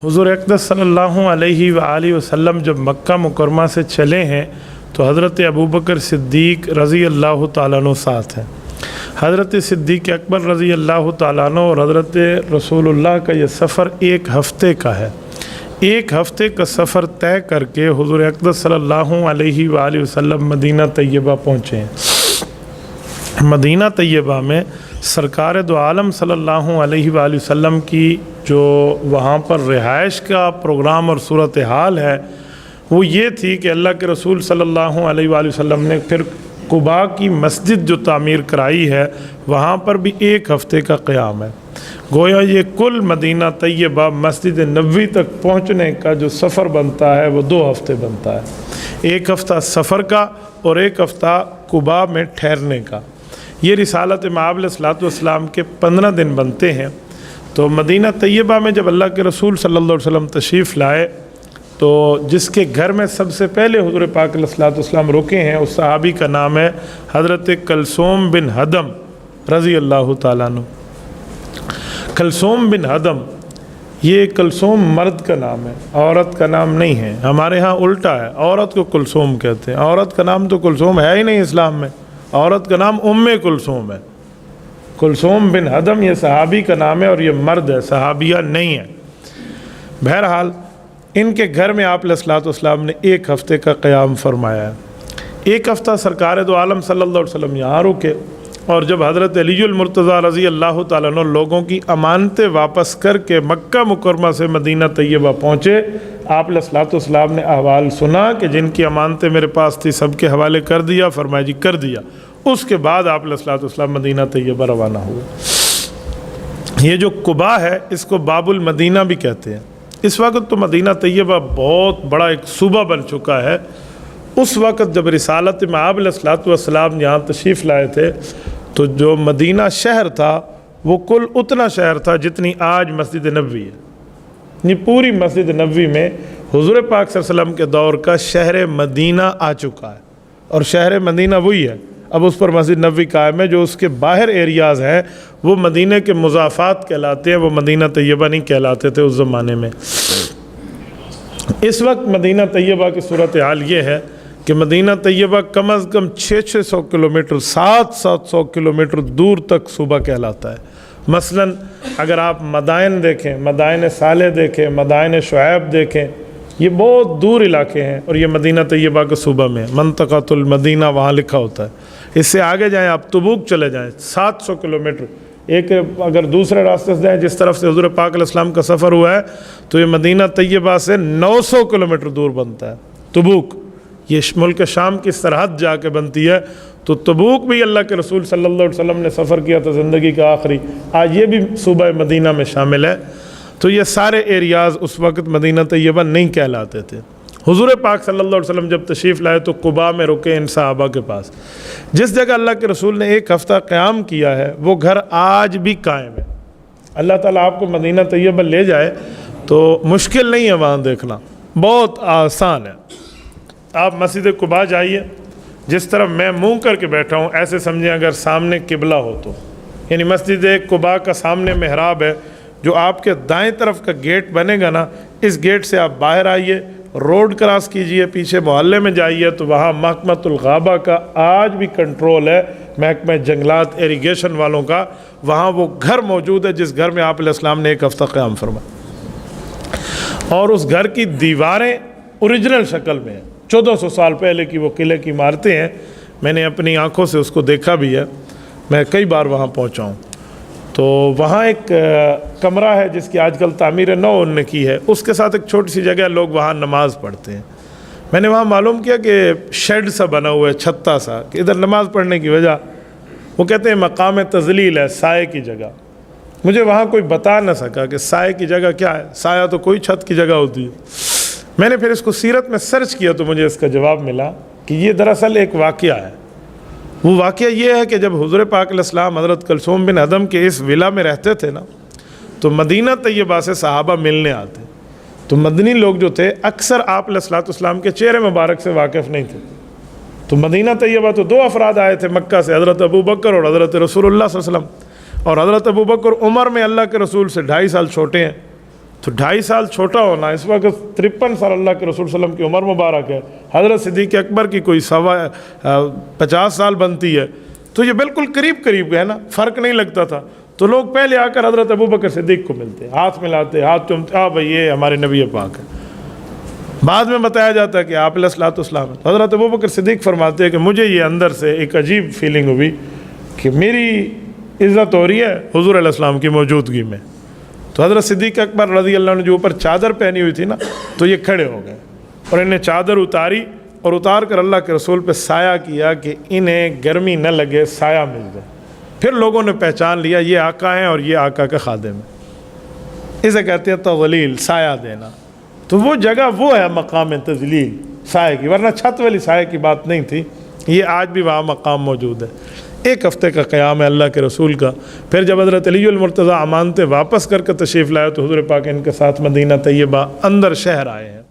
حضور اقدس صلی اللہ علیہ وآلہ وسلم جب مکہ مکرمہ سے چلے ہیں تو حضرت ابوبکر صدیق رضی اللہ تعالیٰ عنہ ساتھ ہیں۔ حضرت صدیق اکبر رضی اللہ تعالیٰ عنہ اور حضرت رسول اللہ کا یہ سفر ایک ہفتے کا ہے۔ ایک ہفتے کا سفر طے کر کے حضور اقدس صلی اللہ علیہ وآلہ وسلم مدینہ طیبہ پہنچے ہیں۔ مدینہ طیبہ میں سرکار دو عالم صلی اللہ علیہ وآلہ وسلم کی جو وہاں پر رہائش کا پروگرام اور صورتحال ہے وہ یہ تھی کہ اللہ کے رسول صلی اللہ علیہ وآلہ وسلم نے پھر قباء کی مسجد جو تعمیر کرائی ہے وہاں پر بھی ایک ہفتے کا قیام ہے۔ گویا یہ کل مدینہ طیبہ مسجد نبوی تک پہنچنے کا جو سفر بنتا ہے وہ 2 ہفتے بنتا ہے، ایک ہفتہ سفر کا اور ایک ہفتہ قباء میں ٹھہرنے کا۔ یہ رسالت مآب علیہ الصلوۃ والسلام کے 15 دن بنتے ہیں۔ تو مدینہ طیبہ میں جب اللہ کے رسول صلی اللہ علیہ وسلم تشریف لائے تو جس کے گھر میں سب سے پہلے حضور پاک علیہ الصلوۃ والسلام رکے ہیں اس صحابی کا نام ہے حضرت کلثوم بن ہدم رضی اللہ تعالیٰ عنہ۔ کلثوم بن ہدم، یہ کلثوم مرد کا نام ہے، عورت کا نام نہیں ہے۔ ہمارے ہاں الٹا ہے، عورت کو کلثوم کہتے ہیں۔ عورت کا نام تو کلثوم ہے ہی نہیں اسلام میں، عورت کا نام کلثوم ہے۔ کلثوم بن ہدم یہ صحابی کا نام ہے اور یہ مرد ہے، صحابیہ نہیں ہے۔ بہرحال ان کے گھر میں آپ علیہ الصلوۃ والسلام نے ایک ہفتے کا قیام فرمایا ہے۔ ایک ہفتہ سرکار دو عالم صلی اللہ علیہ وسلم یہاں رکے اور جب حضرت علی المرتضیٰ رضی اللہ تعالیٰ عنہ لوگوں کی امانتیں واپس کر کے مکہ مکرمہ سے مدینہ طیبہ پہنچے، آپ علیہ الصلوۃ والسلام نے احوال سنا کہ جن کی امانتیں میرے پاس تھی سب کے حوالے کر دیا، فرمایا جی کر دیا۔ اس کے بعد آپ علیہ الصلوۃ والسلام مدینہ طیبہ روانہ ہوئے۔ یہ جو قباء ہے اس کو باب المدینہ بھی کہتے ہیں۔ اس وقت تو مدینہ طیبہ بہت بڑا ایک صوبہ بن چکا ہے۔ اس وقت جب رسالت مآب علیہ الصلوۃ والسلام یہاں تشریف لائے تھے تو جو مدینہ شہر تھا وہ کل اتنا شہر تھا جتنی آج مسجد نبوی ہے۔ یہ پوری مسجد نبوی میں حضور پاک صلی اللہ علیہ وسلم کے دور کا شہر مدینہ آ چکا ہے، اور شہر مدینہ وہی ہے۔ اب اس پر مسجد نبوی قائم ہے، جو اس کے باہر ایریاز ہیں وہ مدینہ کے مضافات کہلاتے ہیں، وہ مدینہ طیبہ نہیں کہلاتے تھے اس زمانے میں۔ اس وقت مدینہ طیبہ کی صورتحال یہ ہے کہ مدینہ طیبہ کم از کم 600 کلومیٹر 700 کلومیٹر دور تک صوبہ کہلاتا ہے۔ مثلا اگر آپ مدائن دیکھیں، مدائن صالح دیکھیں، مدائن شعیب دیکھیں، یہ بہت دور علاقے ہیں اور یہ مدینہ طیبہ کے صوبہ میں منطقۃ المدینہ وہاں لکھا ہوتا ہے۔ اس سے آگے جائیں آپ تبوک چلے جائیں 700 کلومیٹر، ایک اگر دوسرے راستے سے جائیں جس طرف سے حضور پاک علیہ السلام کا سفر ہوا ہے تو یہ مدینہ طیبہ سے 900 کلومیٹر دور بنتا ہے تبوک۔ یہ ملک شام کی سرحد جا کے بنتی ہے، تو تبوک بھی اللہ کے رسول صلی اللہ علیہ وسلم نے سفر کیا تھا زندگی کا آخری، آج یہ بھی صوبہ مدینہ میں شامل ہے۔ تو یہ سارے ایریاز اس وقت مدینہ طیبہ نہیں کہلاتے تھے۔ حضور پاک صلی اللہ علیہ وسلم جب تشریف لائے تو قباء میں رکے ان صحابہ کے پاس۔ جس جگہ اللہ کے رسول نے ایک ہفتہ قیام کیا ہے وہ گھر آج بھی قائم ہے۔ اللہ تعالیٰ آپ کو مدینہ طیبہ لے جائے تو مشکل نہیں ہے وہاں دیکھنا، بہت آسان ہے۔ آپ مسجد قباء جائیے، جس طرح میں منہ کر کے بیٹھا ہوں ایسے سمجھیں اگر سامنے قبلہ ہو تو، یعنی مسجد قباء کا سامنے محراب ہے، جو آپ کے دائیں طرف کا گیٹ بنے گا نا، اس گیٹ سے آپ باہر آئیے، روڈ کراس کیجئے، پیچھے محلے میں جائیے تو وہاں محکمۃ الغابہ کا آج بھی کنٹرول ہے، محکمہ جنگلات ایریگیشن والوں کا، وہاں وہ گھر موجود ہے جس گھر میں آپ علیہ السلام نے ایک ہفتہ قیام فرمایا، اور اس گھر کی دیواریں اوریجنل شکل میں ہیں، 1400 سال پہلے کی وہ قلعے کی عمارتیں ہیں۔ میں نے اپنی آنکھوں سے اس کو دیکھا بھی ہے، میں کئی بار وہاں پہنچا ہوں۔ تو وہاں ایک کمرہ ہے جس کی آج کل تعمیر نو ان نے کی ہے، اس کے ساتھ ایک چھوٹی سی جگہ لوگ وہاں نماز پڑھتے ہیں۔ میں نے وہاں معلوم کیا کہ شیڈ سا بنا ہوا ہے، چھتا سا، کہ ادھر نماز پڑھنے کی وجہ وہ کہتے ہیں مقام تذلیل ہے، سائے کی جگہ۔ مجھے وہاں کوئی بتا نہ سکا کہ سائے کی جگہ کیا ہے، سایہ تو کوئی چھت کی جگہ ہوتی ہے۔ میں نے پھر اس کو سیرت میں سرچ کیا تو مجھے اس کا جواب ملا کہ یہ دراصل ایک واقعہ ہے۔ وہ واقعہ یہ ہے کہ جب حضور پاک علیہ السلام حضرت کلثوم بن ہدم کے اس ولا میں رہتے تھے نا، تو مدینہ طیبہ سے صحابہ ملنے آتے، تو مدنی لوگ جو تھے اکثر آپ علیہ الصلوۃ والسلام کے چہرے مبارک سے واقف نہیں تھے۔ تو مدینہ طیبہ تو 2 افراد آئے تھے مکہ سے، حضرت ابوبکر اور حضرت رسول اللہ صلی اللہ علیہ وسلم، اور حضرت ابوبکر عمر میں اللہ کے رسول سے 2.5 سال چھوٹے ہیں، تو 2.5 سال چھوٹا ہونا، اس وقت 53 سال اللہ کے رسول صلی اللہ علیہ وسلم کی عمر مبارک ہے، حضرت صدیق اکبر کی کوئی 50 سال بنتی ہے، تو یہ بالکل قریب قریب ہے نا، فرق نہیں لگتا تھا۔ تو لوگ پہلے آ کر حضرت ابوبکر صدیق کو ملتے، ہاتھ ملاتے، ہاتھ چومتے، بھائی یہ ہمارے نبی پاک ہے۔ بعد میں بتایا جاتا ہے کہ آپ علیہ الصلوۃ والسلام، حضرت ابوبکر صدیق فرماتے ہیں کہ مجھے یہ اندر سے ایک عجیب فیلنگ ہوئی کہ میری عزت ہو رہی ہے حضور علیہ السلام کی موجودگی میں۔ تو حضرت صدیق اکبر رضی اللہ عنہ جو اوپر چادر پہنی ہوئی تھی نا، تو یہ کھڑے ہو گئے اور انہیں چادر اتاری اور اتار کر اللہ کے رسول پہ سایہ کیا کہ انہیں گرمی نہ لگے، سایہ مل جائے۔ پھر لوگوں نے پہچان لیا یہ آقا ہیں اور یہ آقا کا خادم ہے۔ اسے کہتے ہیں تظلیل، سایہ دینا۔ تو وہ جگہ وہ ہے مقام تظلیل، سایہ کی، ورنہ چھت والی سایہ کی بات نہیں تھی، یہ آج بھی وہاں مقام موجود ہے۔ 1 ہفتے کا قیام ہے اللہ کے رسول کا۔ پھر جب حضرت علی المرتضیٰ امانتیں واپس کر کے تشریف لائے تو حضور پاک ان کے ساتھ مدینہ طیبہ اندر شہر آئے ہیں۔